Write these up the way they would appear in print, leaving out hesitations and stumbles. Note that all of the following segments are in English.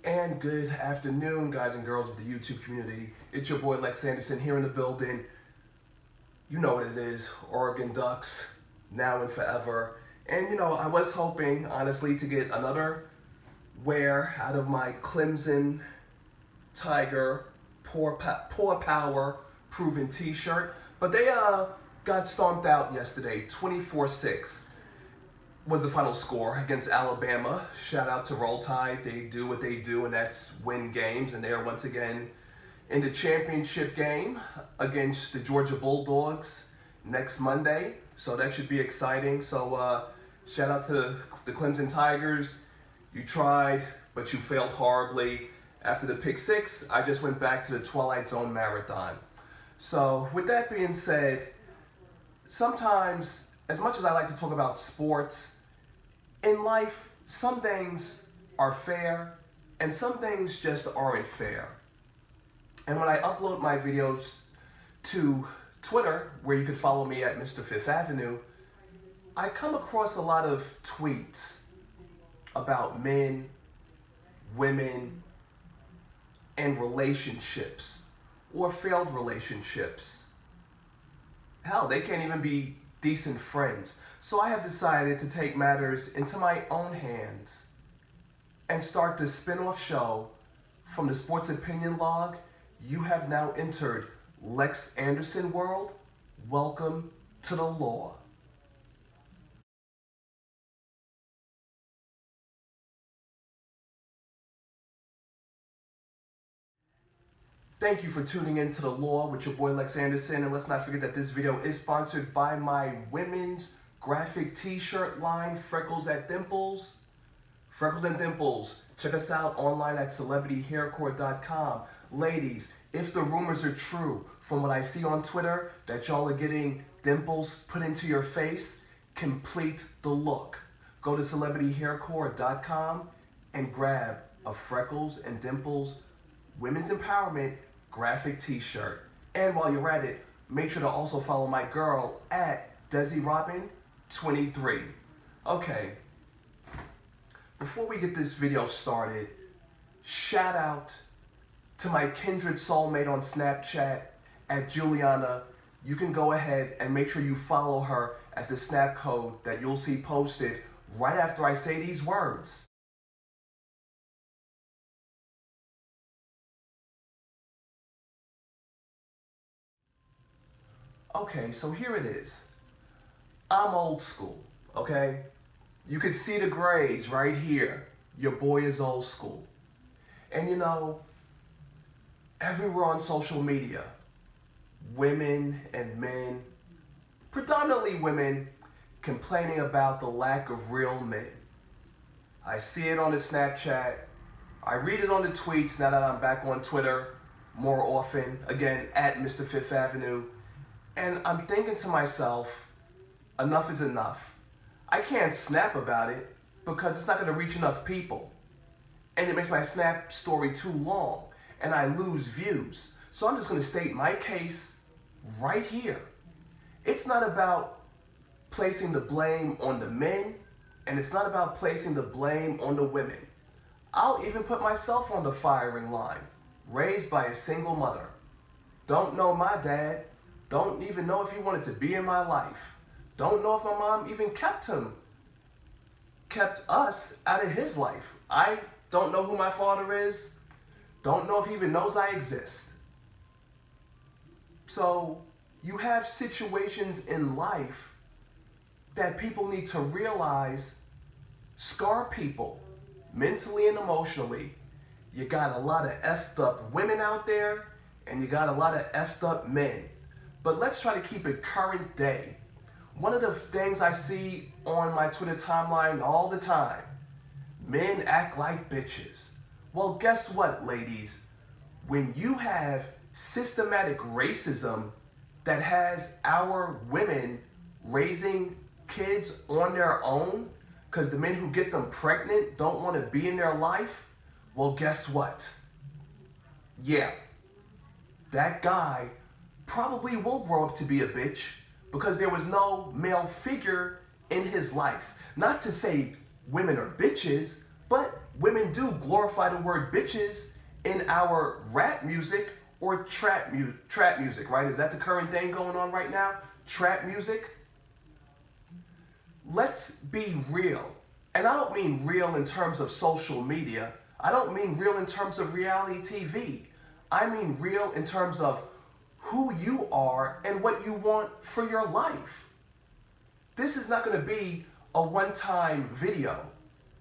And good afternoon, guys and girls of the YouTube community. It's your boy Lex Anderson here in the building. You know what it is, Oregon Ducks, now and forever. And I was hoping, honestly, to get another wear out of my Clemson Tiger Poor Power Proven t-shirt. But they got stomped out yesterday, 24-6. Was the final score against Alabama. Shout out to Roll Tide. They do what they do, and that's win games. And they are once again in the championship game against the Georgia Bulldogs next Monday. So that should be exciting. So shout out to the Clemson Tigers. You tried, but you failed horribly. After the pick six, I just went back to the Twilight Zone marathon. So with that being said, sometimes, as much as I like to talk about sports, in life, some things are fair and some things just aren't fair. And when I upload my videos to Twitter, where you can follow me at Mr. Fifth Avenue, I come across a lot of tweets about men, women, and relationships, or failed relationships. Hell, they can't even be decent friends. So I have decided to take matters into my own hands and start this spin-off show from the Sports Opinion Log. You have now entered Lex Anderson world. Welcome to the law. Thank you for tuning in to The Law with your boy Lex Anderson. And let's not forget that this video is sponsored by my women's graphic t-shirt line, Freckles at Dimples. Freckles and Dimples. Check us out online at celebrityhaircore.com. Ladies, if the rumors are true from what I see on Twitter that y'all are getting dimples put into your face, complete the look. Go to celebrityhaircore.com and grab a Freckles and Dimples Women's Empowerment graphic t-shirt. And while you're at it, make sure to also follow my girl at DesiRobin23. Okay, before we get this video started, shout out to my kindred soulmate on Snapchat at Juliana. You can go ahead and make sure you follow her at the snap code that you'll see posted right after I say these words. Okay, so here it is. I'm old school, okay? You could see the grades right here. Your boy is old school. And everywhere on social media, women and men, predominantly women, complaining about the lack of real men. I see it on the Snapchat. I read it on the tweets now that I'm back on Twitter more often, again, at Mr. Fifth Avenue. And I'm thinking to myself, enough is enough. I can't snap about it because it's not going to reach enough people. And it makes my snap story too long and I lose views. So I'm just going to state my case right here. It's not about placing the blame on the men, and it's not about placing the blame on the women. I'll even put myself on the firing line, raised by a single mother. Don't know my dad. Don't even know if he wanted to be in my life. Don't know if my mom even kept us out of his life. I don't know who my father is. Don't know if he even knows I exist. So you have situations in life that people need to realize scar people mentally and emotionally. You got a lot of effed up women out there and you got a lot of effed up men. But let's try to keep it current day. One of the things I see on my Twitter timeline all the time, men act like bitches. Well, guess what, ladies? When you have systematic racism that has our women raising kids on their own because the men who get them pregnant don't want to be in their life, well, guess what? Yeah, that guy probably will grow up to be a bitch because there was no male figure in his life. Not to say women are bitches, but women do glorify the word bitches in our rap music or trap music, right? Is that the current thing going on right now? Trap music? Let's be real. And I don't mean real in terms of social media. I don't mean real in terms of reality TV. I mean real in terms of who you are and what you want for your life. This is not going to be a one-time video.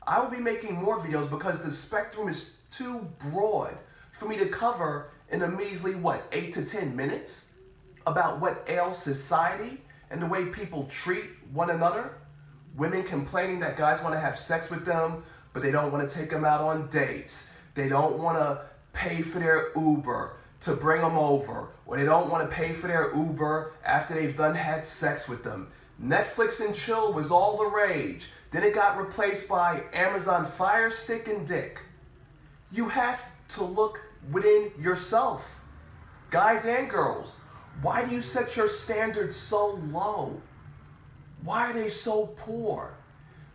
I will be making more videos because the spectrum is too broad for me to cover in a measly, 8 to 10 minutes about what ails society and the way people treat one another. Women complaining that guys want to have sex with them, but they don't want to take them out on dates. They don't want to pay for their Uber to bring them over, or they don't want to pay for their Uber after they've had sex with them. Netflix and chill was all the rage. Then it got replaced by Amazon Fire Stick and Dick. You have to look within yourself. Guys and girls, why do you set your standards so low? Why are they so poor?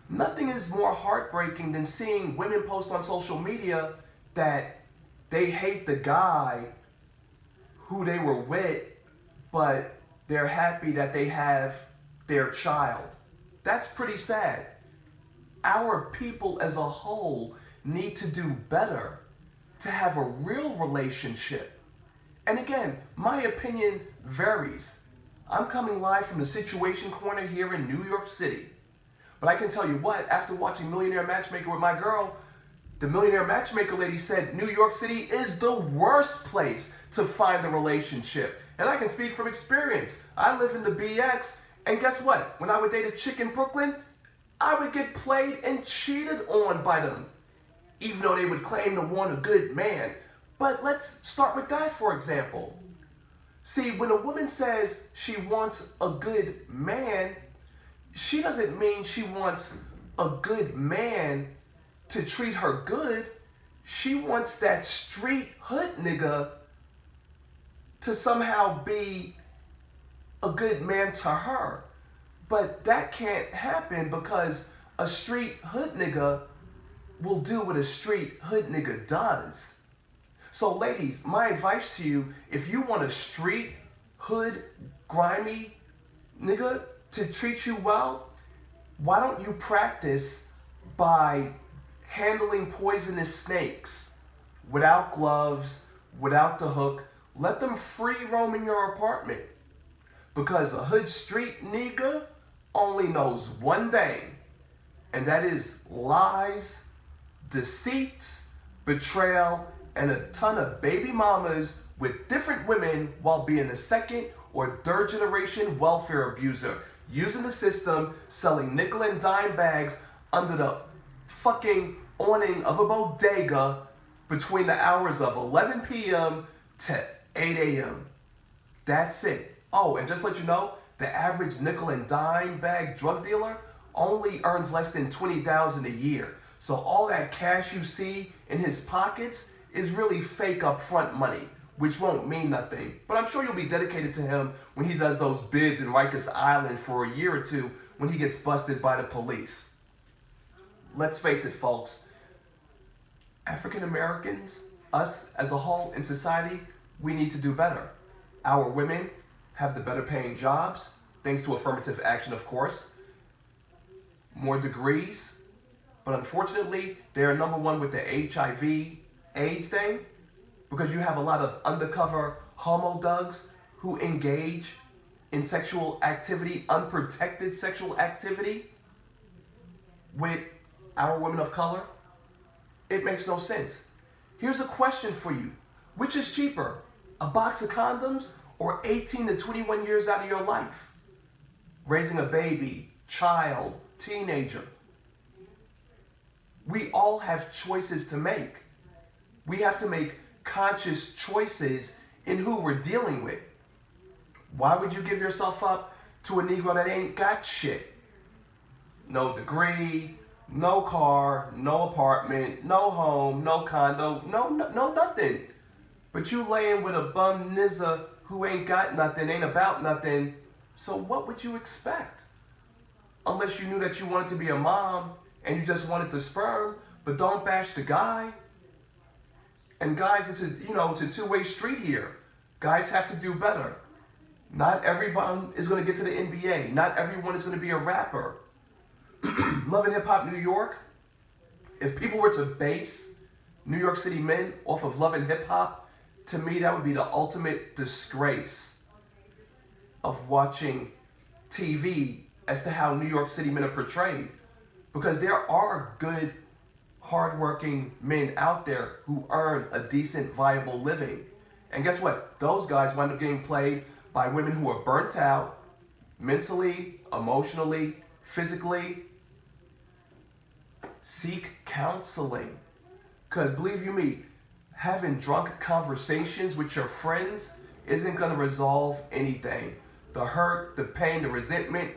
Nothing is more heartbreaking than seeing women post on social media that they hate the guy who they were with, but they're happy that they have their child. That's pretty sad. Our people as a whole need to do better to have a real relationship. And again, my opinion varies. I'm coming live from the Situation Corner here in New York City. But I can tell you what, after watching Millionaire Matchmaker with my girl, the Millionaire Matchmaker lady said New York City is the worst place to find a relationship. And I can speak from experience. I live in the BX, and guess what? When I would date a chick in Brooklyn, I would get played and cheated on by them, even though they would claim to want a good man. But let's start with that, for example. See, when a woman says she wants a good man, she doesn't mean she wants a good man to treat her good. She wants that street hood nigga to somehow be a good man to her. But that can't happen because a street hood nigga will do what a street hood nigga does. So ladies, my advice to you, if you want a street, hood, grimy nigga to treat you well, why don't you practice by handling poisonous snakes without gloves, without the hook? Let them free roam in your apartment. Because a hood street nigga only knows one thing, and that is lies, deceits, betrayal, and a ton of baby mamas with different women while being a second or third generation welfare abuser, using the system, selling nickel and dime bags under the fucking awning of a bodega between the hours of 11 p.m. to 8 a.m. That's it. Oh, and just let you know, the average nickel and dime bag drug dealer only earns less than $20,000 a year. So all that cash you see in his pockets is really fake upfront money, which won't mean nothing. But I'm sure you'll be dedicated to him when he does those bids in Rikers Island for a year or two when he gets busted by the police. Let's face it, folks. African Americans, us as a whole in society, we need to do better. Our women have the better paying jobs, thanks to affirmative action, of course. More degrees, but unfortunately, they are number one with the HIV AIDS thing, because you have a lot of undercover homo thugs who engage in sexual activity, unprotected sexual activity with our women of color. It makes no sense. Here's a question for you. Which is cheaper, a box of condoms or 18 to 21 years out of your life? Raising a baby, child, teenager. We all have choices to make. We have to make conscious choices in who we're dealing with. Why would you give yourself up to a Negro that ain't got shit? No degree, no car, no apartment, no home, no condo, no nothing. But you laying with a bum nigga who ain't got nothing, ain't about nothing. So what would you expect? Unless you knew that you wanted to be a mom and you just wanted the sperm. but don't bash the guy. And guys, it's a two-way street here. Guys have to do better. Not everyone is going to get to the NBA. Not everyone is going to be a rapper. Love and Hip Hop New York. If people were to base New York City men off of Love and Hip Hop, to me that would be the ultimate disgrace of watching TV as to how New York City men are portrayed. Because there are good, hardworking men out there who earn a decent, viable living. And guess what? Those guys wind up getting played by women who are burnt out, mentally, emotionally, physically. Seek counseling. Because believe you me, having drunk conversations with your friends isn't going to resolve anything. The hurt, the pain, the resentment,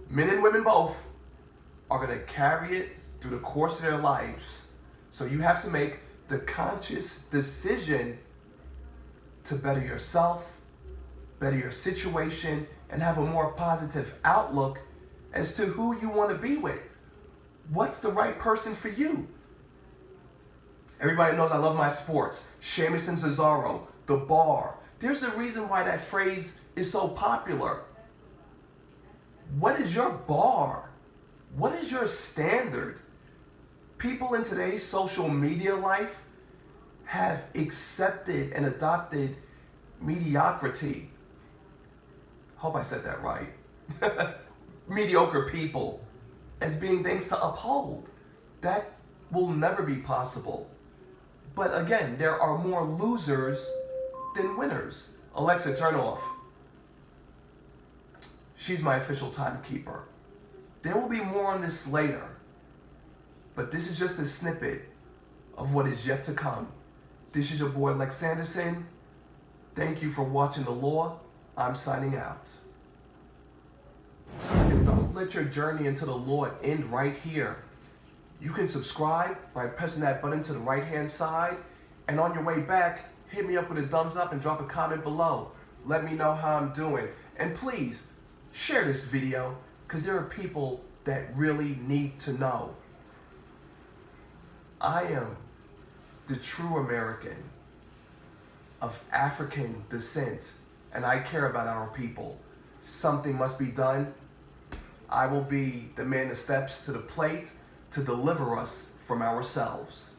men and women both, are going to carry it through the course of their lives. So you have to make the conscious decision to better yourself, better your situation, and have a more positive outlook as to who you want to be with. What's the right person for you? Everybody knows I love my sports. Sheamus and Cesaro, the bar. There's a reason why that phrase is so popular. What is your bar? What is your standard? People in today's social media life have accepted and adopted mediocrity. Hope I said that right. Mediocre people as being things to uphold. That will never be possible. But again, there are more losers than winners. Alexa, turn off. She's my official timekeeper. There will be more on this later. But this is just a snippet of what is yet to come. This is your boy Lex Anderson. Thank you for watching The Law. I'm signing out. And don't let your journey into the law end right here. You can subscribe by pressing that button to the right-hand side. And on your way back, hit me up with a thumbs up and drop a comment below. Let me know how I'm doing. And please, share this video, because there are people that really need to know. I am the true American of African descent, and I care about our people. Something must be done. I will be the man that steps to the plate to deliver us from ourselves.